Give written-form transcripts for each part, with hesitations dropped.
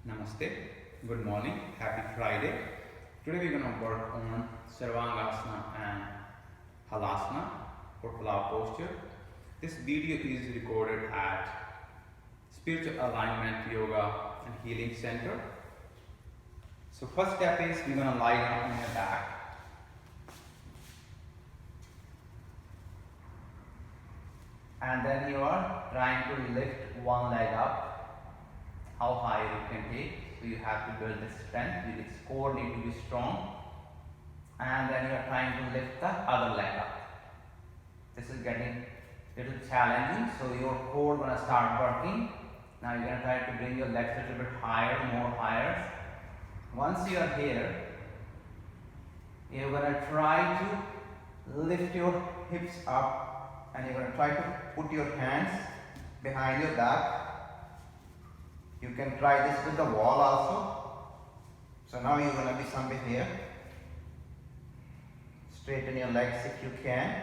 Namaste, good morning, happy Friday. Today we're going to work on Sarvangasana and Halasana for plow posture. This video is recorded at Spiritual Alignment Yoga and Healing Center. So first step is we're going to lie down on your back. And then you are trying to lift one leg up. How high you can take. So you have to build the strength. Your core need to be strong. And then you are trying to lift the other leg up. This is getting a little challenging. So your core is going to start working. Now you're going to try to bring your legs a little bit higher, more higher. Once you are here, you're going to try to lift your hips up. And you're going to try to put your hands behind your back. You can try this with the wall also. So now you're going to be somewhere here. Straighten your legs if you can.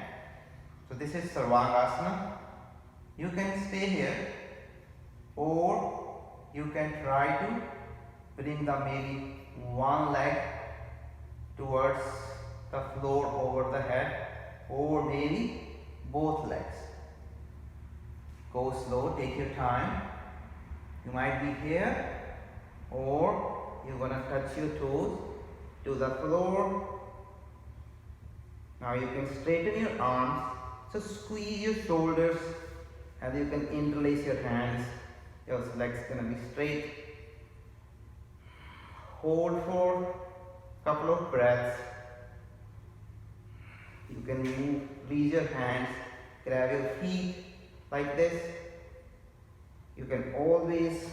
So this is Sarvangasana. You can stay here or you can try to bring the maybe one leg towards the floor over the head or maybe both legs. Go slow, take your time. You might be here or you're going to touch your toes to the floor. Now you can straighten your arms. So squeeze your shoulders and you can interlace your hands. Your legs going to be straight. Hold for a couple of breaths. You can move, release your hands, grab your feet like this. You can always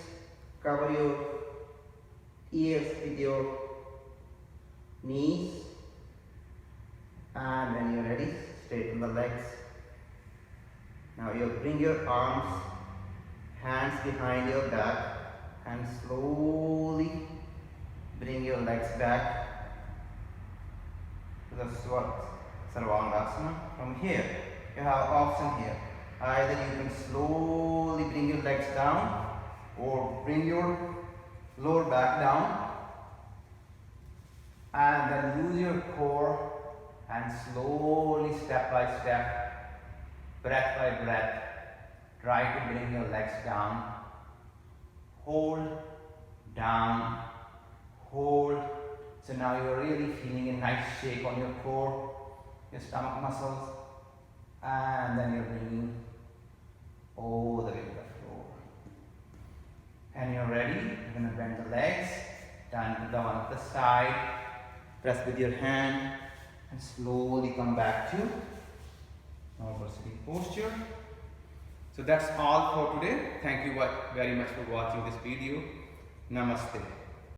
cover your ears with your knees, and when you're ready, straighten the legs. Now you bring your arms, hands behind your back, and slowly bring your legs back to the Sarvangasana. From here, you have option here. Either you can slowly bring your legs down or bring your lower back down and then use your core and slowly, step by step, breath by breath, try to bring your legs down. Hold, down, hold. So now you're really feeling a nice shake on your core, your stomach muscles, and then you're bringing all the way to the floor. And you're ready. You're going to bend the legs down to the one at the side. Press with your hand and slowly come back to normal sitting posture. So that's all for today. Thank you very much for watching this video. Namaste.